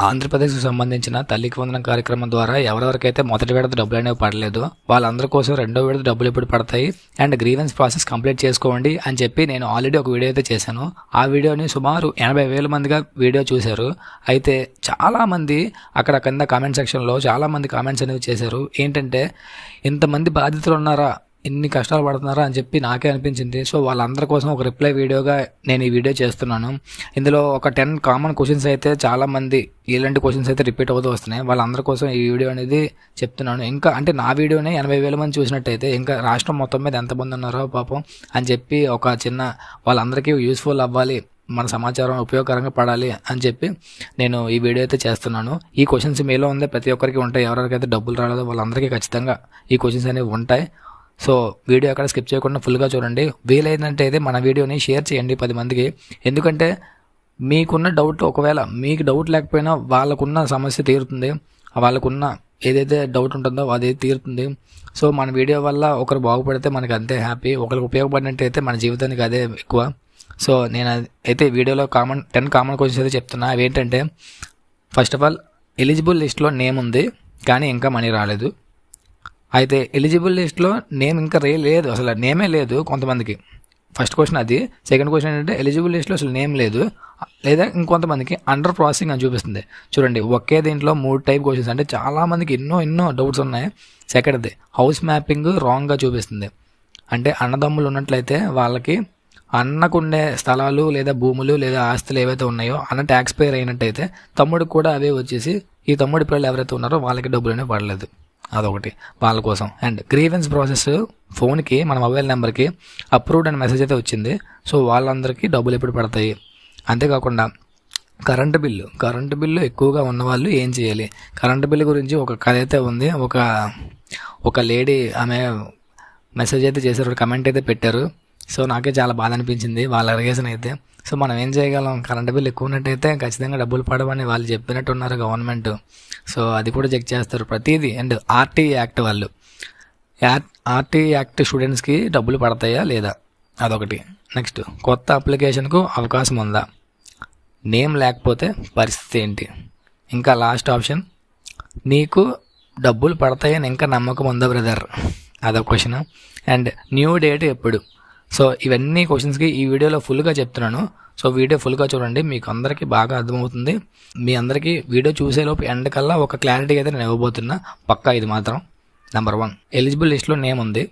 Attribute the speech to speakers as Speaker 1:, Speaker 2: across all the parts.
Speaker 1: ఆంధ్రప్రదేశ్కు సంబంధించిన తల్లికి వందనం కార్యక్రమం ద్వారా ఎవరెవరికైతే మొదటి విడత డబ్బులు అనేవి పడలేదు వాళ్ళందరి కోసం రెండో విడత డబ్బులు ఎప్పుడు పడతాయి అండ్ గ్రీవెన్స్ ప్రాసెస్ కంప్లీట్ చేసుకోండి అని చెప్పి నేను ఆల్రెడీ ఒక వీడియో అయితే చేశాను. ఆ వీడియోని సుమారు 80,000 మందిగా వీడియో చూశారు. అయితే చాలామంది అక్కడ కింద కామెంట్ సెక్షన్లో చాలామంది కామెంట్స్ అనేవి చేశారు. ఏంటంటే ఇంతమంది బాధితులు ఉన్నారా, ఇన్ని కష్టాలు పడుతున్నారా అని చెప్పి నాకే అనిపించింది. సో వాళ్ళందరి కోసం ఒక రిప్లై వీడియోగా నేను ఈ వీడియో చేస్తున్నాను. ఇందులో ఒక 10 కామన్ క్వశ్చన్స్ అయితే చాలామంది ఇలాంటి క్వశ్చన్స్ అయితే రిపీట్ అవుతూ వస్తున్నాయి. వాళ్ళందరి కోసం ఈ వీడియో అనేది చెప్తున్నాను. ఇంకా అంటే నా వీడియోనే 80,000 మంది చూసినట్టయితే ఇంకా రాష్ట్రం మొత్తం మీద ఎంతమంది ఉన్నారో పాపం అని చెప్పి ఒక చిన్న వాళ్ళందరికీ యూస్ఫుల్ అవ్వాలి, మన సమాచారం ఉపయోగకరంగా పడాలి అని చెప్పి నేను ఈ వీడియో అయితే చేస్తున్నాను. ఈ క్వశ్చన్స్ మీలో ఉందే ప్రతి ఒక్కరికి ఉంటాయి. ఎవరెవరికైతే డబ్బులు రాలేదో వాళ్ళందరికీ ఖచ్చితంగా ఈ క్వశ్చన్స్ అనేవి ఉంటాయి. సో వీడియో ఎక్కడ స్కిప్ చేయకుండా ఫుల్గా చూడండి. వీలైందంటే అయితే మన వీడియోని షేర్ చేయండి 10 మందికి. ఎందుకంటే మీకున్న డౌట్, ఒకవేళ మీకు డౌట్ లేకపోయినా వాళ్ళకున్న సమస్య తీరుతుంది, వాళ్ళకున్న ఏదైతే డౌట్ ఉంటుందో అది తీరుతుంది. సో మన వీడియో వల్ల ఒకరు బాగుపడితే మనకి అంతే హ్యాపీ, ఒకరికి ఉపయోగపడినట్టయితే మన జీవితానికి అదే ఎక్కువ. సో నేను అయితే వీడియోలో 10 కామన్ క్వశ్చన్స్ అయితే చెప్తున్నా. అవి ఏంటంటే ఫస్ట్ ఆఫ్ ఆల్ ఎలిజిబుల్ లిస్ట్లో నేమ్ ఉంది కానీ ఇంకా మనీ రాలేదు. అయితే ఎలిజిబుల్ లిస్ట్లో నేమ్ ఇంకా లేదు, అసలు నేమే లేదు కొంతమందికి. ఫస్ట్ క్వశ్చన్ అది. సెకండ్ క్వశ్చన్ ఏంటంటే ఎలిజిబుల్ లిస్ట్లో అసలు నేమ్ లేదు, లేదా ఇంకొంతమందికి అండర్ ప్రాసెసింగ్ అని చూపిస్తుంది. చూడండి, ఒకే దీంట్లో 3 టైప్ క్వశ్చన్స్, అంటే చాలామందికి ఎన్నో డౌట్స్ ఉన్నాయి. సెకండ్ది హౌస్ మ్యాపింగ్ రాంగ్గా చూపిస్తుంది. అంటే అన్నదమ్ములు ఉన్నట్లయితే వాళ్ళకి అన్నకుండే స్థలాలు లేదా భూములు లేదా ఆస్తులు ఏవైతే ఉన్నాయో అన్న ట్యాక్స్ పేర్ అయినట్టయితే తమ్ముడికి కూడా అవే వచ్చేసి ఈ తమ్ముడి పిల్లలు ఎవరైతే ఉన్నారో వాళ్ళకి డబ్బులు అనేవి పడలేదు. అదొకటి వాళ్ళ కోసం. అండ్ గ్రీవెన్స్ ప్రాసెస్ ఫోన్కి మన మొబైల్ నెంబర్కి అప్రూవ్డ్ అనే మెసేజ్ అయితే వచ్చింది. సో వాళ్ళందరికీ డబ్బులు ఎప్పుడు పడతాయి. అంతేకాకుండా కరెంటు బిల్లు ఎక్కువగా ఉన్నవాళ్ళు ఏం చేయాలి. కరెంటు బిల్లు గురించి ఒక కథ అయితే ఉంది. ఒక లేడీ ఆమె మెసేజ్ అయితే చేశారు, కమెంట్ అయితే పెట్టారు. సో నాకే చాలా బాధ అనిపించింది వాళ్ళ అలిగేషన్ అయితే. సో మనం ఏం చేయగలం, కరెంటు బిల్లు ఎక్కువ ఉన్నట్టయితే ఖచ్చితంగా డబ్బులు పడవని వాళ్ళు చెప్పినట్టు ఉన్నారు గవర్నమెంట్. సో అది కూడా చెక్ చేస్తారు ప్రతిదీ. అండ్ ఆర్టీ యాక్ట్ వాళ్ళు ఆర్టీ యాక్ట్ స్టూడెంట్స్కి డబ్బులు పడతాయా లేదా, అదొకటి. నెక్స్ట్ కొత్త అప్లికేషన్కు అవకాశం ఉందా, నేమ్ లేకపోతే పరిస్థితి ఏంటి. ఇంకా లాస్ట్ ఆప్షన్, నీకు డబ్బులు పడతాయని ఇంకా నమ్మకం ఉందా బ్రదర్, అదొక క్వశ్చన్. అండ్ న్యూ డేట్ ఎప్పుడు. సో ఇవన్నీ క్వశ్చన్స్కి ఈ వీడియోలో ఫుల్గా చెప్తున్నాను. సో వీడియో ఫుల్గా చూడండి, మీకు అందరికీ బాగా అర్థమవుతుంది. మీ అందరికీ వీడియో చూసేలోపు ఎండ్ కల్లా ఒక క్లారిటీ అయితే నేను ఇవ్వబోతున్నా పక్కా. ఇది మాత్రం నెంబర్ 1, ఎలిజిబుల్ లిస్ట్లో నేమ్ ఉంది.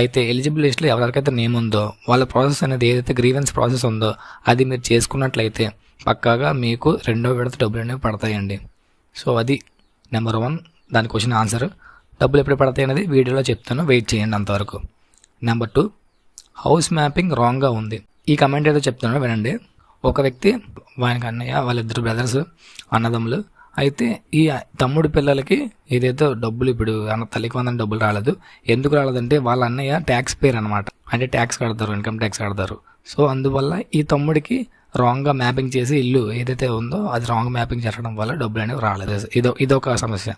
Speaker 1: అయితే ఎలిజిబుల్ లిస్ట్లో ఎవరికైతే నేమ్ ఉందో వాళ్ళ ప్రాసెస్ అనేది ఏదైతే గ్రీవెన్స్ ప్రాసెస్ ఉందో అది మీరు చేసుకున్నట్లయితే పక్కాగా మీకు రెండో విడత డబ్బులు అనేవి పడతాయండి. సో అది నెంబర్ 1 దాని క్వశ్చన్ ఆన్సర్. డబ్బులు ఎప్పుడు పడతాయి అనేది వీడియోలో చెప్తాను, వెయిట్ చేయండి అంతవరకు. నెంబర్ 2, హౌస్ మ్యాపింగ్ రాంగ్గా ఉంది. ఈ కమెంట్ ఏదో చెప్తున్నాను వినండి. ఒక వ్యక్తి, వానికి అన్నయ్య, వాళ్ళిద్దరు బ్రదర్స్ అన్నదమ్ములు. అయితే ఈ తమ్ముడి పిల్లలకి ఏదైతే డబ్బులు ఇప్పుడు తల్లికి వందన డబ్బులు రాలేదు. ఎందుకు రాలేదంటే వాళ్ళ అన్నయ్య ట్యాక్స్ పేర్ అనమాట, అంటే ట్యాక్స్ కడతారు, ఇన్కమ్ ట్యాక్స్ కడతారు. సో అందువల్ల ఈ తమ్ముడికి రాంగ్గా మ్యాపింగ్ చేసి ఇల్లు ఏదైతే ఉందో అది రాంగ్ మ్యాపింగ్ జరగడం వల్ల డబ్బులు అనేవి రాలేదు. ఇదొక సమస్య.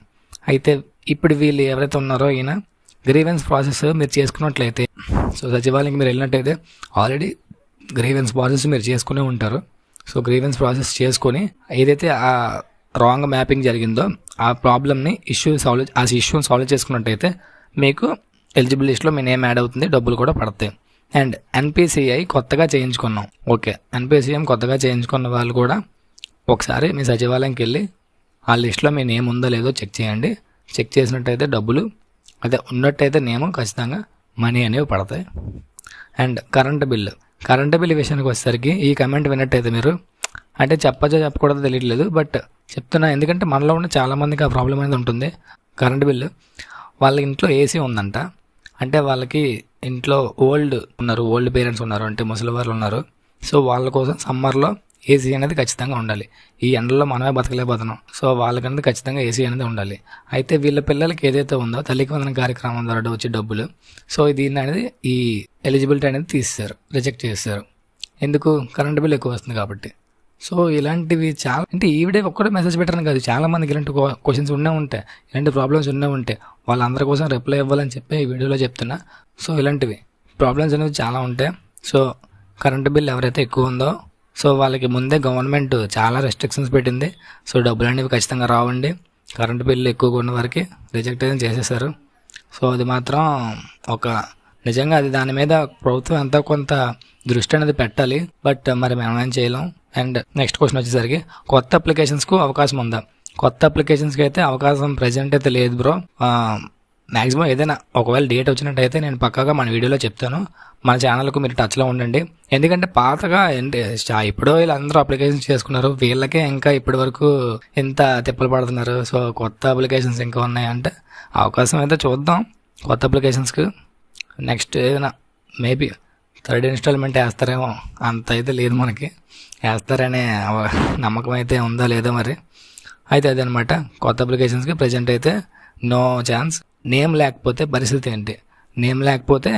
Speaker 1: అయితే ఇప్పుడు వీళ్ళు ఎవరైతే ఉన్నారో ఈయన గ్రీవెన్స్ ప్రాసెస్ మీరు చేసుకున్నట్లయితే, సో సచివాలయంకి మీరు వెళ్ళినట్టయితే ఆల్రెడీ గ్రీవెన్స్ ప్రాసెస్ మీరు చేసుకునే ఉంటారు. సో గ్రీవెన్స్ ప్రాసెస్ చేసుకొని ఏదైతే ఆ రాంగ్ మ్యాపింగ్ జరిగిందో ఆ ప్రాబ్లమ్ని ఇష్యూని సాల్వ్ చేసుకున్నట్టయితే మీకు ఎలిజిబుల్ లిస్ట్లో మీ నేమ్ యాడ్ అవుతుంది, డబ్బులు కూడా పడతాయి. అండ్ ఎన్పిసిఐ కొత్తగా చేయించుకున్నాం. ఓకే, ఎన్పిసిఐ కొత్తగా చేయించుకున్న వాళ్ళు కూడా ఒకసారి మీ సచివాలయంకి వెళ్ళి ఆ లిస్ట్లో మీ నేమ్ ఉందో లేదో చెక్ చేయండి. చెక్ చేసినట్టయితే డబ్బులు అదే ఉన్నట్టయితే నేమో ఖచ్చితంగా మనీ అనేవి పడతాయి. అండ్ కరెంటు బిల్లు విషయానికి వచ్చేసరికి ఈ కమెంట్ విన్నట్టయితే మీరు, అంటే చెప్పకూడదో తెలియట్లేదు, బట్ చెప్తున్నా ఎందుకంటే మనలో ఉన్న చాలామందికి ఆ ప్రాబ్లం అనేది ఉంటుంది. కరెంటు బిల్లు వాళ్ళ ఇంట్లో ఏసీ ఉందంట, అంటే వాళ్ళకి ఇంట్లో ఓల్డ్ పేరెంట్స్ ఉన్నారు, అంటే ముసలి వాళ్ళు ఉన్నారు. సో వాళ్ళ కోసం సమ్మర్లో ఏసీ అనేది ఖచ్చితంగా ఉండాలి. ఈ ఎండల్లో మనమే బతకలేకపోతున్నాం. సో వాళ్ళకనేది ఖచ్చితంగా ఏసీ అనేది ఉండాలి. అయితే వీళ్ళ పిల్లలకి ఏదైతే ఉందో తల్లికి వందనం కార్యక్రమం ద్వారా వచ్చే డబ్బులు, సో దీన్ని అనేది ఈ ఎలిజిబిలిటీ అనేది రిజెక్ట్ చేస్తారు. ఎందుకు, కరెంట్ బిల్ ఎక్కువ వస్తుంది కాబట్టి. సో ఇలాంటివి చాలా, అంటే ఈవిడే ఒక్కడే మెసేజ్ పెట్టారని కాదు, చాలామందికి ఇలాంటి క్వశ్చన్స్ ఉంటాయి, ఇలాంటి ప్రాబ్లమ్స్ ఉంటాయి. వాళ్ళందరి కోసం రిప్లై ఇవ్వాలని చెప్పి ఈ వీడియోలో చెప్తున్నా. సో ఇలాంటివి ప్రాబ్లమ్స్ అనేవి చాలా ఉంటాయి. సో కరెంటు బిల్ ఎవరైతే ఎక్కువ ఉందో సో వాళ్ళకి ముందే గవర్నమెంట్ చాలా రెస్ట్రిక్షన్స్ పెట్టింది. సో డబ్బులు అనేవి ఖచ్చితంగా రావండి. కరెంటు బిల్లు ఎక్కువగా ఉన్న వారికి రిజెక్ట్ అయితే చేసేసారు. సో అది మాత్రం ఒక నిజంగా అది దాని మీద ప్రభుత్వం ఎంతో కొంత దృష్టి అనేది పెట్టాలి. బట్ మరి మనం ఏం చేయలేం. అండ్ నెక్స్ట్ క్వశ్చన్ వచ్చేసరికి కొత్త అప్లికేషన్స్కు అవకాశం ఉందా? కొత్త అప్లికేషన్స్కి అయితే అవకాశం ప్రజెంట్ అయితే లేదు బ్రో. మ్యాక్సిమం ఏదైనా ఒకవేళ డేట్ వచ్చినట్టయితే నేను పక్కాగా మన వీడియోలో చెప్తాను. మన ఛానల్కు మీరు టచ్లో ఉండండి. ఎందుకంటే పాతగా ఎప్పుడో వీళ్ళందరూ అప్లికేషన్స్ చేసుకున్నారు, వీళ్ళకే ఇంకా ఇప్పటి వరకు ఎంత తిప్పలు పడుతున్నారు. సో కొత్త అప్లికేషన్స్ ఇంకా ఉన్నాయంటే అవకాశం అయితే చూద్దాం కొత్త అప్లికేషన్స్కి. నెక్స్ట్ ఏదైనా మేబీ 3rd ఇన్స్టాల్మెంట్ వేస్తారేమో, అంత అయితే లేదు మనకి. వేస్తారనే నమ్మకం అయితే ఉందా లేదో మరి. అయితే అదనమాట కొత్త అప్లికేషన్స్కి ప్రజెంట్ అయితే నో ఛాన్స్. నేమ్ లేకపోతే పరిస్థితి ఏంటి? నేమ్ లేకపోతే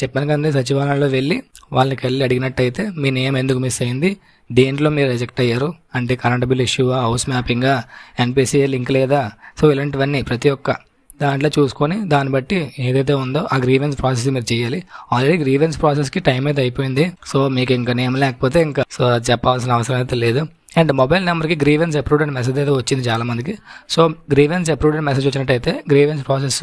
Speaker 1: చెప్పాను కదండి, సచివాలయంలో వెళ్ళి వాళ్ళకి వెళ్ళి అడిగినట్టయితే మీ నేమ్ ఎందుకు మిస్ అయింది, దేంట్లో మీరు రిజెక్ట్ అయ్యారు అంటే కరెంట్ బిల్ ఇష్యూవా, హౌస్ మ్యాపింగా, ఎన్పిసిఏ లింక్ లేదా, సో ఇలాంటివన్నీ ప్రతి ఒక్క దాంట్లో చూసుకొని దాన్ని బట్టి ఏదైతే ఉందో ఆ గ్రీవెన్స్ ప్రాసెస్ మీరు చేయాలి. ఆల్రెడీ గ్రీవెన్స్ ప్రాసెస్కి టైం అయితే అయిపోయింది. సో మీకు ఇంకా నేమ్ లేకపోతే ఇంకా సో చెప్పాల్సిన అవసరం అయితే లేదు. అండ్ మొబైల్ నెంబర్కి గ్రీవెన్స్ అప్రూవ్డ్ అని మెసేజ్ అయితే వచ్చింది చాలామందికి. సో గ్రీవెన్స్ అప్రూవ్డ్ అని మెసేజ్ వచ్చినట్టయితే గ్రీవెన్స్ ప్రాసెస్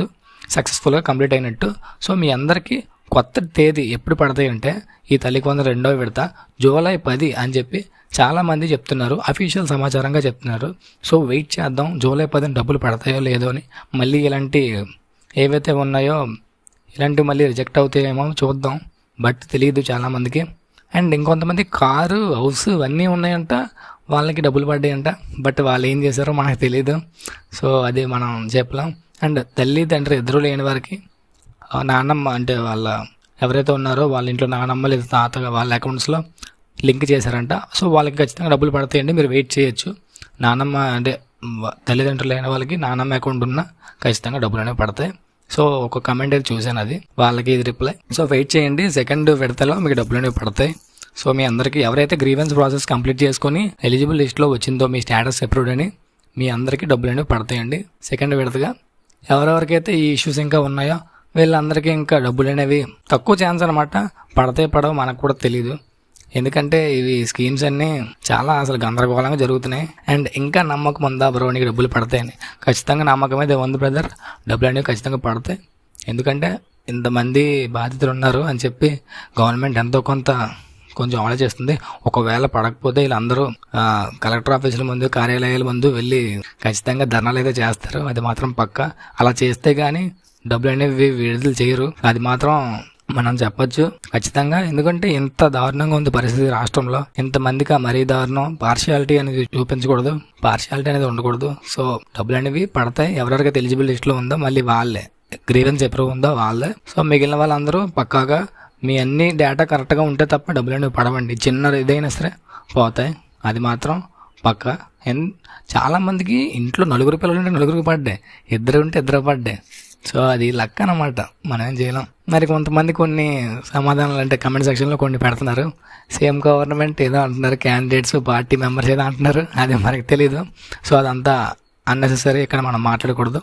Speaker 1: సక్సెస్ఫుల్గా కంప్లీట్ అయినట్టు. సో మీ అందరికీ కొత్త తేదీ ఎప్పుడు పడతాయి అంటే ఈ తల్లికి వందనం 2వ విడత జూలై 10 అని చెప్పి చాలామంది చెప్తున్నారు, అఫీషియల్ సమాచారంగా చెప్తున్నారు. సో వెయిట్ చేద్దాం జూలై 10 డబ్బులు పడతాయో లేదో అని. మళ్ళీ ఇలాంటి ఏవైతే ఉన్నాయో ఇలాంటివి మళ్ళీ రిజెక్ట్ అవుతాయేమో చూద్దాం. బట్ తెలియదు చాలామందికి. అండ్ ఇంకొంతమంది కారు, హౌస్ ఇవన్నీ ఉన్నాయంట, వాళ్ళకి డబ్బులు పడ్డాయంట. బట్ వాళ్ళు ఏం చేశారో మనకు తెలియదు. సో అది మనం చెప్పలేం. అండ్ తల్లి తండ్రి ఇద్దరు లేని వారికి నాన్నమ్మ అంటే వాళ్ళ ఎవరైతే ఉన్నారో వాళ్ళ ఇంట్లో నాన్నమ్మ లేదా తాతగా వాళ్ళ అకౌంట్స్లో లింక్ చేశారంట. సో వాళ్ళకి ఖచ్చితంగా డబ్బులు పడతాయండి, మీరు వెయిట్ చేయొచ్చు. నాన్నమ్మ అంటే తల్లిదండ్రులు అయిన వాళ్ళకి నాన్నమ్మ అకౌంట్ ఉన్న ఖచ్చితంగా డబ్బులు అనేవి పడతాయి. సో ఒక కమెంట్ అయితే చూశాను, అది వాళ్ళకి ఇది రిప్లై. సో వెయిట్ చేయండి, 2nd విడతలో మీకు డబ్బులు అనేవి పడతాయి. సో మీ అందరికీ ఎవరైతే గ్రీవెన్స్ ప్రాసెస్ కంప్లీట్ చేసుకొని ఎలిజిబుల్ లిస్ట్లో వచ్చిందో మీ స్టేటస్ అప్రూవ్డ్ అని మీ అందరికీ డబ్బులు అనేవి పడతాయండి 2nd విడతగా. ఎవరెవరికైతే ఈ ఇష్యూస్ ఇంకా ఉన్నాయో వీళ్ళందరికీ ఇంకా డబ్బులు అనేవి తక్కువ ఛాన్స్ అనమాట. పడతాయి పడవు మనకు కూడా తెలీదు. ఎందుకంటే ఇవి స్కీమ్స్ అన్నీ చాలా అసలు గందరగోళంగా జరుగుతున్నాయి. అండ్ ఇంకా నమ్మకం ఉందా బ్రో నీకు డబ్బులు పడతాయని? ఖచ్చితంగా నమ్మకం అయితే ఉంది బ్రదర్, డబ్బులు అనేవి ఖచ్చితంగా పడతాయి. ఎందుకంటే ఇంతమంది బాధితులు ఉన్నారు అని చెప్పి గవర్నమెంట్ ఎంతో కొంచెం ఆలోచిస్తుంది. ఒకవేళ పడకపోతే వీళ్ళందరూ కలెక్టర్ ఆఫీసుల ముందు, కార్యాలయాల ముందు వెళ్ళి ఖచ్చితంగా ధర్నాలు అయితే చేస్తారు. అది మాత్రం పక్కా. అలా చేస్తే కానీ డబ్బులు అనేవి విడుదల చేయరు, అది మాత్రం మనం చెప్పొచ్చు ఖచ్చితంగా. ఎందుకంటే ఇంత దారుణంగా ఉంది పరిస్థితి రాష్ట్రంలో. ఇంతమందికి మరీ దారుణం. పార్షియాలిటీ అనేది చూపించకూడదు, పార్షియాలిటీ అనేది ఉండకూడదు. సో డబ్బులు అనేవి పడతాయి. ఎవరెవరికైతే ఎలిజిబుల్ లిస్ట్లో ఉందో మళ్ళీ వాళ్ళే, గ్రీవెన్స్ అప్రూవ్ ఉందో వాళ్ళే. సో మిగిలిన వాళ్ళందరూ పక్కాగా మీ అన్ని డేటా కరెక్ట్గా ఉంటే తప్ప డబ్బులు అనేవి పడవండి. చిన్న ఇదైనా సరే పోతాయి, అది మాత్రం పక్కా. చాలామందికి ఇంట్లో 4 పిల్లలు ఉంటే 4 పడ్డాయి, 2 ఉంటే 2 పడ్డాయి. సో అది లక్ అన్నమాట, మనం ఏం చేయలేం. మరి కొంతమంది కొన్ని సమాధానాలు అంటే కమెంట్ సెక్షన్లో కొన్ని పెడుతున్నారు. సేమ్ గవర్నమెంట్ ఏదో అంటున్నారు, క్యాండిడేట్స్ పార్టీ మెంబర్స్ ఏదో అంటున్నారు, అది మనకు తెలీదు. సో అదంతా అన్నెసెసరీ, ఇక్కడ మనం మాట్లాడకూడదు.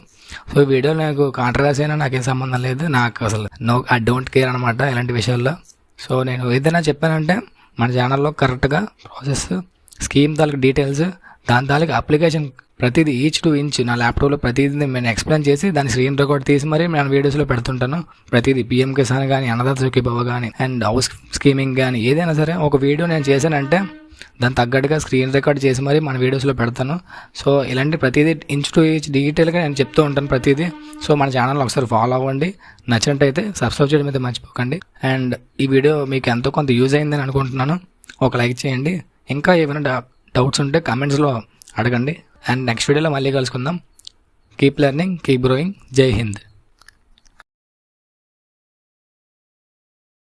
Speaker 1: సో ఈ వీడియోలో నాకు కాంట్రవర్సీ అయినా నాకేం సంబంధం లేదు, నాకు అసలు ఐ డోంట్ కేర్ అనమాట ఇలాంటి విషయాల్లో. సో నేను ఏదైనా చెప్పానంటే మన ఛానల్లో కరెక్ట్గా ప్రాసెస్, స్కీమ్ తాలూకు డీటెయిల్స్, దాని తాలూకు అప్లికేషన్ ప్రతిదీ ఈచ్ టు ఇంచ్ నా ల్యాప్టాప్లో ప్రతిదీ నేను ఎక్స్ప్లెయిన్ చేసి దాని స్క్రీన్ రికార్డ్ తీసి మరి నేను వీడియోస్లో పెడుతుంటాను. ప్రతిదీ పిఎం కిసాన్ కానీ, అన్నదాత సుఖీభవ కానీ, అండ్ హౌస్ స్కీమింగ్ కానీ ఏదైనా సరే ఒక వీడియో నేను చేశానంటే దాని తగ్గట్టుగా స్క్రీన్ రికార్డ్ చేసి మరి మన వీడియోస్లో పెడతాను. సో ఇలాంటి ప్రతిదీ ఇంచ్ టు ఇంచ్ డీటెయిల్గా నేను చెప్తూ ఉంటాను ప్రతిదీ. సో మన ఛానల్ ఒకసారి ఫాలో అవ్వండి, నచ్చినట్టయితే సబ్స్క్రైబ్ చేయడం అయితే మర్చిపోకండి. అండ్ ఈ వీడియో మీకు ఎంతో కొంత యూజ్ అయిందని అనుకుంటున్నాను. ఒక లైక్ చేయండి. ఇంకా ఏమైనా డౌట్స్ ఉంటే కామెంట్స్లో అడగండి. అండ్ నెక్స్ట్ వీడియోలో మళ్ళీ కలుసుకుందాం. Keep learning, keep growing. జై హింద్.